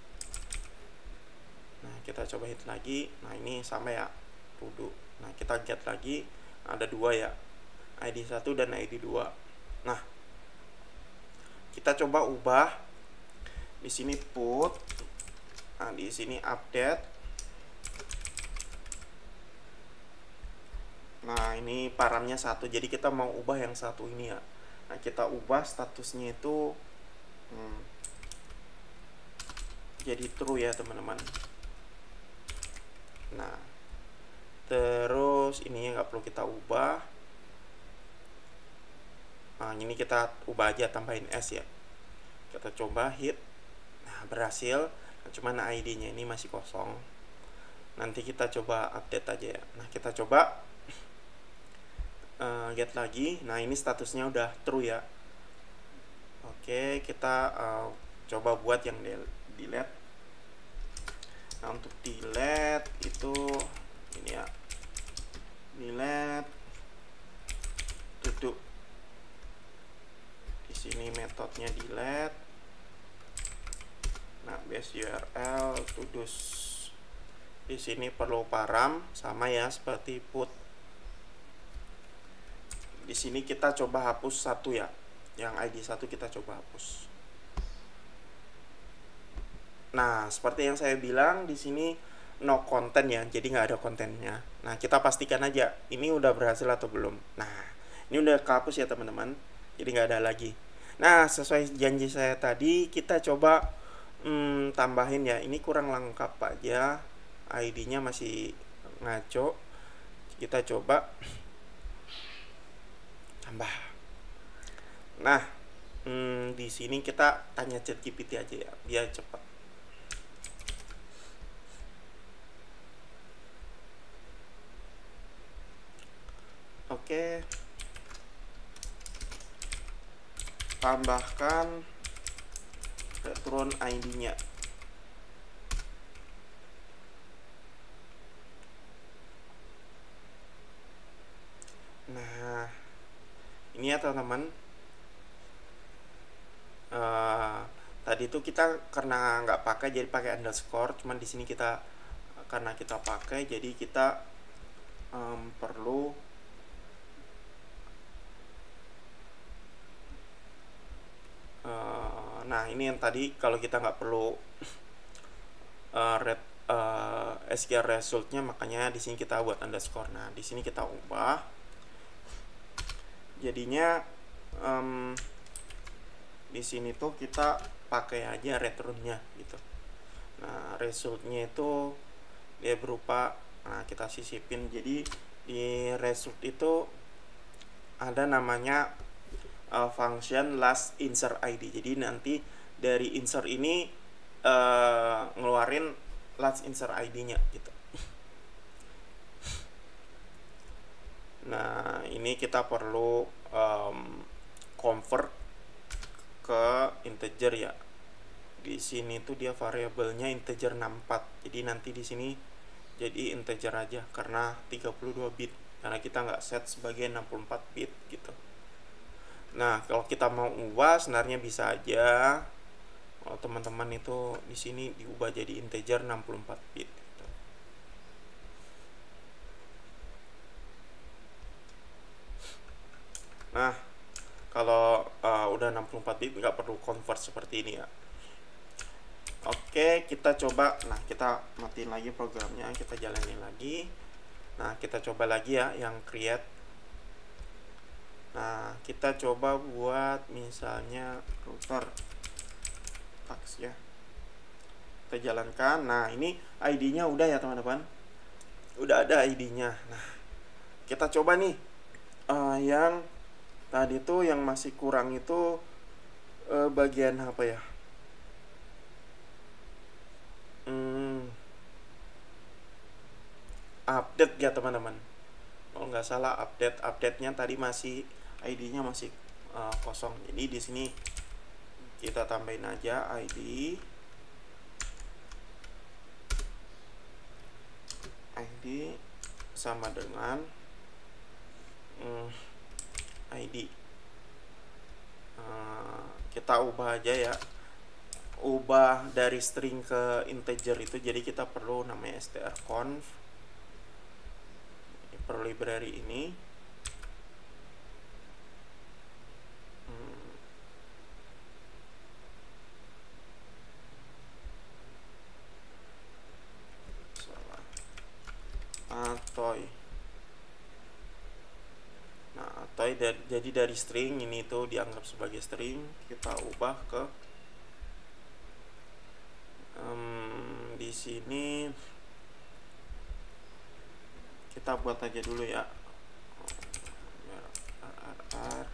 A: Nah, kita coba hit lagi. Nah, ini sama ya, to do. Nah, kita get lagi, ada 2 ya, ID 1 dan ID 2. Nah, kita coba ubah di sini put Nah, di sini update. Nah, ini paramnya 1, jadi kita mau ubah yang satu ini ya. Nah, kita ubah statusnya itu jadi true ya teman-teman. Nah, terus ininya nggak perlu kita ubah. Nah, ini kita ubah aja, tambahin S ya. Kita coba hit. Nah, berhasil. Nah, cuman ID-nya ini masih kosong. Nanti kita coba update aja ya. Nah, kita coba get lagi. Nah, ini statusnya udah true ya. Oke, kita coba buat yang delete. Nah, untuk delete itu ini ya. Delete duduk. Di sini metodenya delete. Nah, base URL tudus. Di sini perlu param sama ya seperti put. Di sini kita coba hapus 1 ya. Yang ID 1 kita coba hapus. Nah, seperti yang saya bilang di sini no content ya, jadi nggak ada kontennya. Nah, kita pastikan aja ini udah berhasil atau belum. Nah, ini udah kehapus ya teman-teman, jadi nggak ada lagi. Nah, sesuai janji saya tadi, kita coba tambahin ya. Ini kurang lengkap aja, ID-nya masih ngaco. Kita coba tambah. Nah, di sini kita tanya ChatGPT aja ya, biar cepat. Oke, tambahkan retron ID-nya. Nah, ini ya teman-teman. Tadi itu kita karena nggak pakai jadi pakai underscore, cuman di sini kita karena kita pakai jadi kita perlu nah ini yang tadi kalau kita nggak perlu SQL resultnya, makanya di sini kita buat underscore. Nah, di sini kita ubah jadinya di sini tuh kita pakai aja returnnya gitu. Nah, resultnya itu dia berupa, nah kita sisipin, jadi di result itu ada namanya function last insert ID. Jadi nanti dari insert ini ngeluarin last insert ID-nya gitu. Nah, ini kita perlu convert ke integer ya. Di sini tuh dia variabelnya integer 64. Jadi nanti di sini jadi integer aja karena 32 bit. Karena kita nggak set sebagai 64 bit gitu. Nah, kalau kita mau ubah sebenarnya bisa aja. Kalau teman-teman itu di sini diubah jadi integer 64 bit. Gitu. Nah, kalau udah 64 bit nggak perlu convert seperti ini ya. Oke, kita coba. Nah, kita matiin lagi programnya, kita jalanin lagi. Nah, kita coba lagi ya yang create. Nah, kita coba buat misalnya router fax ya. Kita jalankan. Nah, ini ID-nya udah ya teman-teman. Udah ada ID-nya. Nah, kita coba nih yang tadi tuh yang masih kurang itu bagian apa ya? Update ya teman-teman. Kalau nggak salah update-nya tadi masih ID-nya masih kosong. Jadi di sini kita tambahin aja ID sama dengan ID. Kita ubah aja ya, ubah dari string ke integer itu, jadi kita perlu namanya strconf per library ini. jadi dari string ini tuh dianggap sebagai string, kita ubah ke di sini kita buat aja dulu ya rr.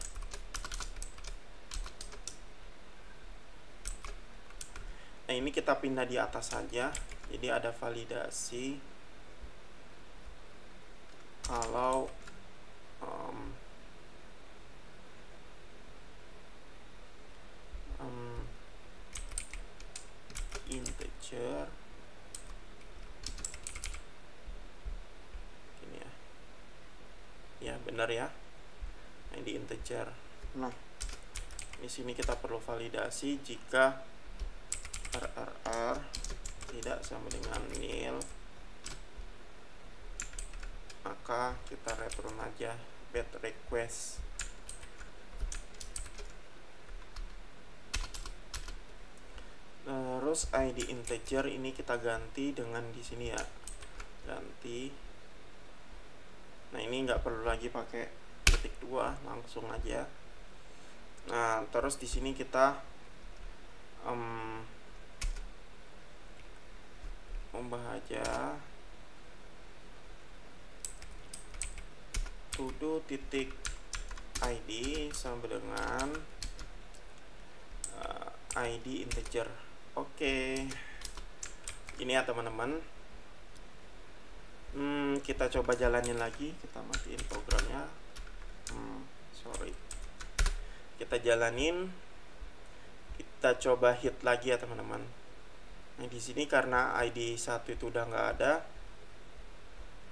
A: Nah ini kita pindah di atas saja, jadi ada validasi kalau integer ini ya benar ya. Nah, di integer. Nah di sini kita perlu validasi jika rrr tidak sama dengan nil, maka kita return aja bad request. Terus id integer ini kita ganti dengan di sini ya, ganti. Nah ini nggak perlu lagi pakai ketik 2, langsung aja. Nah terus di sini kita ubah aja todo titik id sama dengan id integer. Oke, ini ya teman-teman. Kita coba jalanin lagi, kita matiin programnya. Sorry, kita jalanin, kita coba hit lagi ya teman-teman. Nah di sini karena id 1 itu udah nggak ada,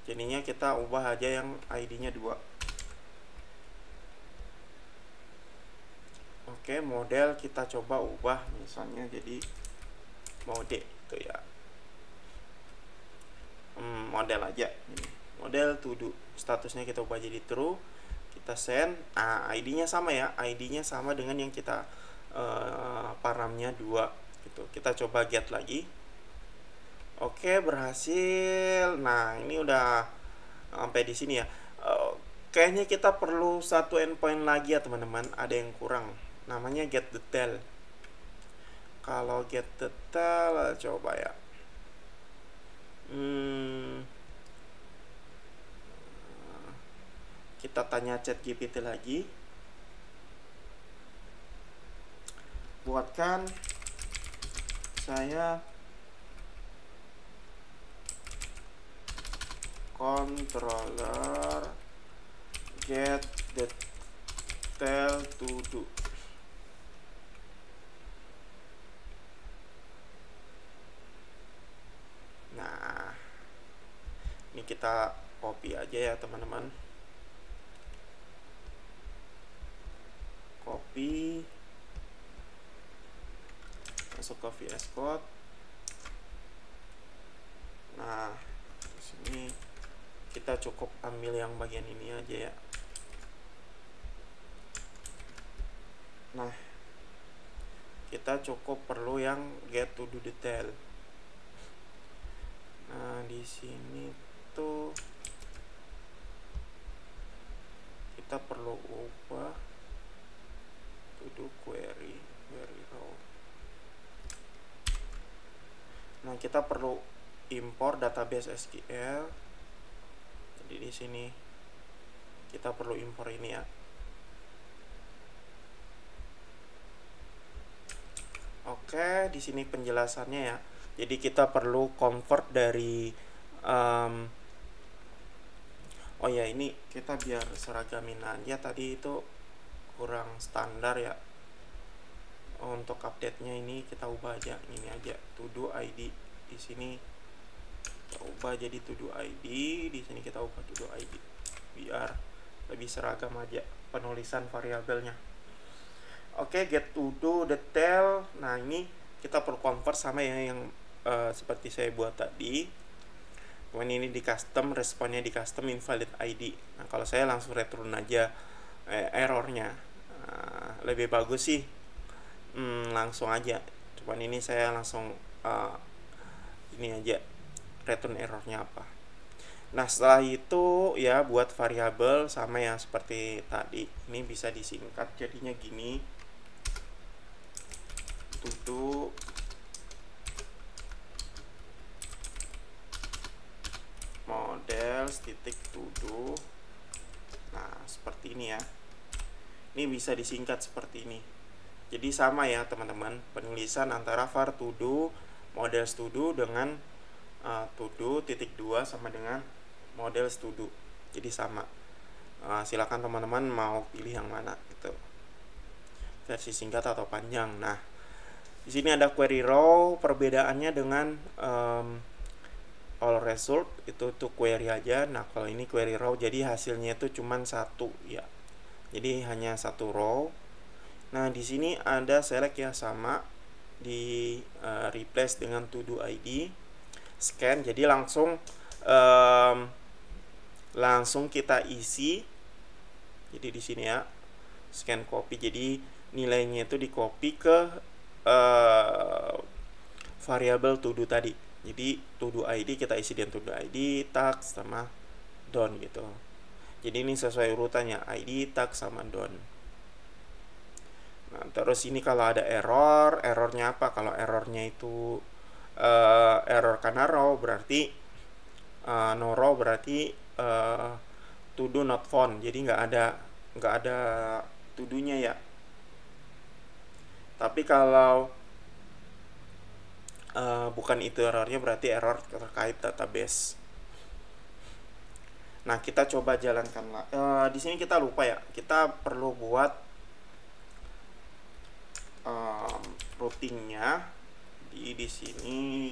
A: jadinya kita ubah aja yang id-nya 2. Oke, model kita coba ubah misalnya jadi mode itu ya. Model aja ini. Model to do. Statusnya kita ubah jadi true. Kita send. ID-nya sama ya. ID-nya sama dengan yang kita paramnya 2 gitu. Kita coba get lagi. Oke, berhasil. Nah, ini udah sampai di sini ya. Kayaknya kita perlu satu endpoint lagi ya teman-teman. Ada yang kurang. Namanya get detail. Kalau get detail coba ya. Kita tanya ChatGPT lagi. Buatkan saya controller get detail to do. Nah, ini kita copy aja ya teman-teman. Copy, masuk ke VS Code. Nah, di sini kita cukup ambil yang bagian ini aja ya. Nah, kita cukup perlu yang get to do detail. Nah, di sini tuh kita perlu ubah to do query row. Nah, kita perlu import database SQL. Jadi di sini kita perlu import ini ya. Oke, di sini penjelasannya ya. Jadi kita perlu convert dari oh ya, ini kita biar seragamin aja, tadi itu kurang standar ya. Untuk update-nya ini kita ubah aja ini aja, to do ID. Di sini kita ubah jadi to do ID, di sini kita ubah to do ID biar lebih seragam aja penulisan variabelnya. Oke, get to do detail. Nah, ini kita perlu convert sama yang seperti saya buat tadi. Kemudian ini di custom, responnya di custom invalid ID. Nah, kalau saya langsung return aja errornya. Lebih bagus sih langsung aja. Cuman ini saya langsung ini aja return errornya apa. Nah, setelah itu ya buat variabel sama yang seperti tadi. Ini bisa disingkat jadinya gini. To models titik to do. Nah, seperti ini ya. Ini bisa disingkat seperti ini. Jadi sama ya teman-teman, penulisan antara var to do, models to do dengan to do titik 2 sama dengan models to do. Jadi sama. Silakan teman-teman mau pilih yang mana gitu. Versi singkat atau panjang. Nah, di sini ada query row, perbedaannya dengan all result itu tuh query aja. Nah, kalau ini query row jadi hasilnya itu cuman satu ya. Jadi hanya satu row. Nah, di sini ada select ya sama di replace dengan to do ID, scan. Jadi langsung kita isi. Jadi di sini ya, scan copy. Jadi nilainya itu di copy ke variabel to do tadi. Jadi to do ID kita isi dengan to do ID, tag sama done gitu. Jadi ini sesuai urutannya, ID, tag sama done. Nah, terus ini kalau ada errornya apa? Kalau errornya itu error karena row berarti no row berarti to do not found. Jadi nggak ada to do-nya ya. Tapi kalau bukan itu errornya berarti error terkait database. Nah, kita coba jalankan di sini kita lupa ya. Kita perlu buat routingnya di sini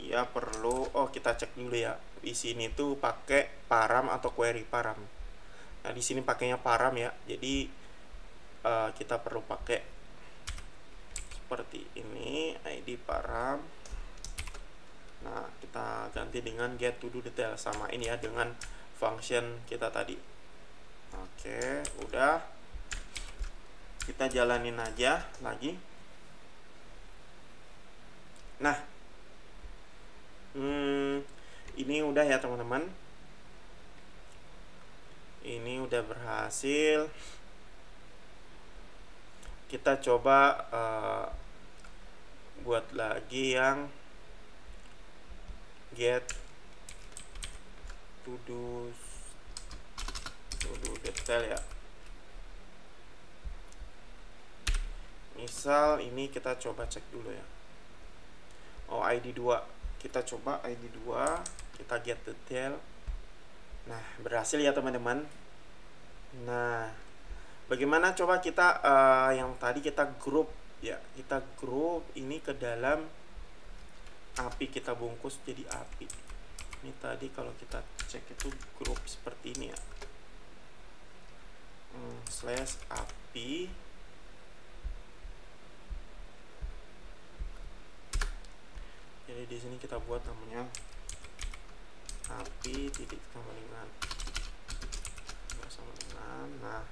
A: ya perlu kita cek dulu ya. Di sini tuh pakai param atau query param. Nah, di sini pakainya param ya. Jadi kita perlu pakai seperti ini, ID param. Nah, kita ganti dengan get to do detail, sama ini ya dengan function kita tadi. Oke, udah. Kita jalanin aja lagi. Nah, ini udah ya teman-teman. Ini udah berhasil. Kita coba buat lagi yang get to do detail ya. Misal ini kita coba cek dulu ya. ID 2. Kita coba ID 2, kita get detail. Nah, berhasil ya teman-teman. Nah, bagaimana coba kita yang tadi kita grup ya. Kita grup ini ke dalam API, kita bungkus jadi API. Ini tadi kalau kita cek itu grup seperti ini ya. Slash API. Jadi di sini kita buat namanya API titik sama dengan. Nah,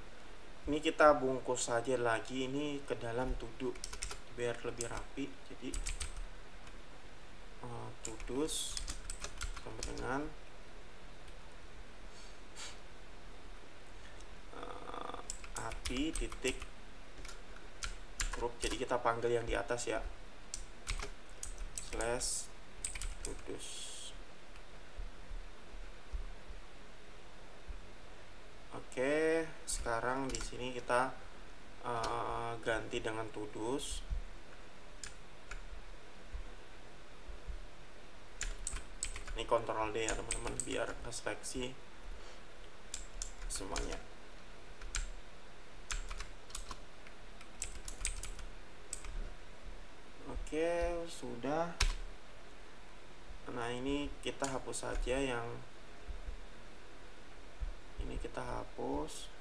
A: ini kita bungkus saja lagi ini ke dalam to do biar lebih rapi. Jadi to do's sama dengan API titik group. Jadi kita panggil yang di atas ya, slash to do's. Oke, sekarang di sini kita ganti dengan to do's. Ini Ctrl D ya teman-teman biar seleksi semuanya. Oke, sudah. Nah, ini kita hapus saja yang ini, kita hapus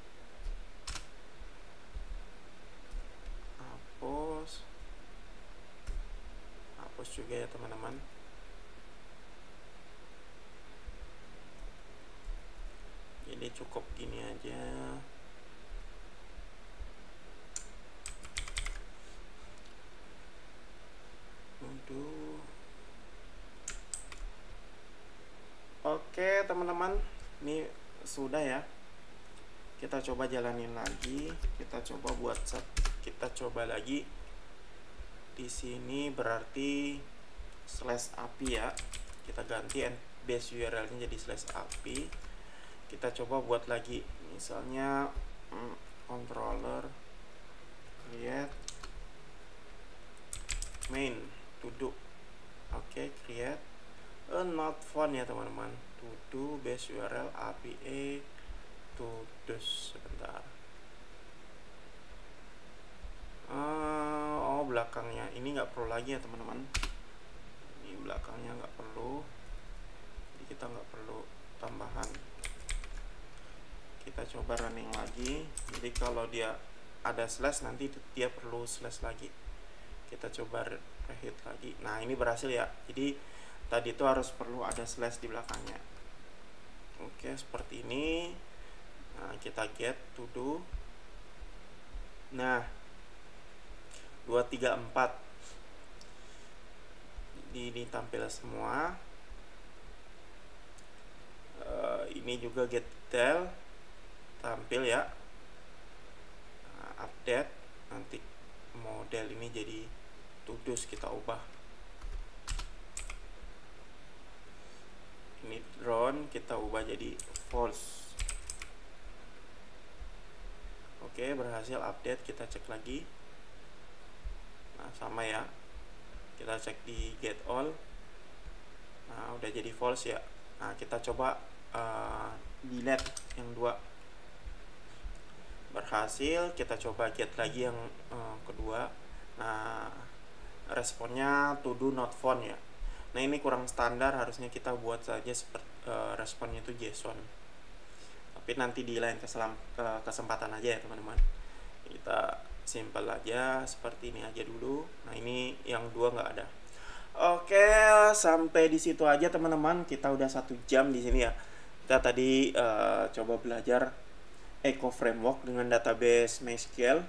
A: juga ya teman-teman. Jadi cukup gini aja. Oke, Oke teman-teman, ini sudah ya. Kita coba jalanin lagi. Kita coba lagi. Di sini berarti slash API ya. Kita ganti base URL-nya jadi slash API. Kita coba buat lagi. Misalnya controller create main to do. Oke, create a not found ya teman-teman. To do base URL API to do. Sebentar. Oh, belakangnya ini nggak perlu lagi ya teman-teman. Ini belakangnya nggak perlu. Jadi kita nggak perlu tambahan. Kita coba running lagi. Jadi kalau dia ada slash, nanti dia perlu slash lagi. Kita coba repeat lagi. Nah, ini berhasil ya. Jadi tadi itu harus perlu ada slash di belakangnya. Oke, seperti ini. Nah, kita get to do. Nah, 2, 3, 4 ini tampil semua. Ini juga get detail tampil ya. Nah, update, nanti model ini jadi to do, kita ubah. Ini drone kita ubah jadi false. Oke, berhasil update. Kita cek lagi. Nah, sama ya. Kita cek di get all. Nah, udah jadi false ya. Nah, kita coba delete yang 2. Berhasil. Kita coba get lagi yang kedua. Nah, responnya to do not found ya. Nah, ini kurang standar, harusnya kita buat saja seperti responnya itu JSON. Tapi nanti di lain kesempatan aja ya teman-teman. Kita simple aja, seperti ini aja dulu. Nah, ini yang 2 nggak ada. Oke, sampai di situ aja teman-teman. Kita udah 1 jam di sini ya. Kita tadi coba belajar Echo Framework dengan database MySQL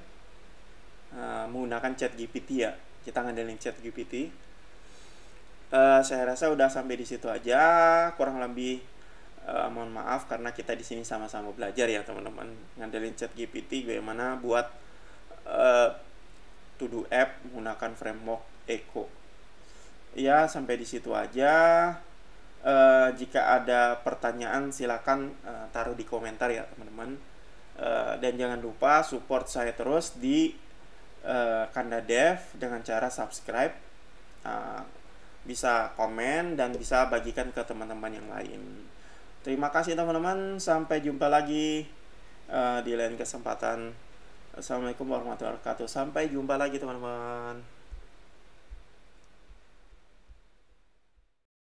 A: menggunakan ChatGPT ya. Kita ngandelin ChatGPT. Saya rasa udah sampai di situ aja. Kurang lebih mohon maaf karena kita di sini sama-sama belajar ya teman-teman, ngandelin ChatGPT bagaimana buat to do app menggunakan framework Echo. Ya, sampai di situ aja. Jika ada pertanyaan silakan taruh di komentar ya teman-teman. Dan jangan lupa support saya terus di Kanda Dev dengan cara subscribe, bisa komen, dan bisa bagikan ke teman-teman yang lain. Terima kasih teman-teman, sampai jumpa lagi di lain kesempatan. Assalamualaikum warahmatullahi wabarakatuh. Sampai jumpa lagi teman-teman.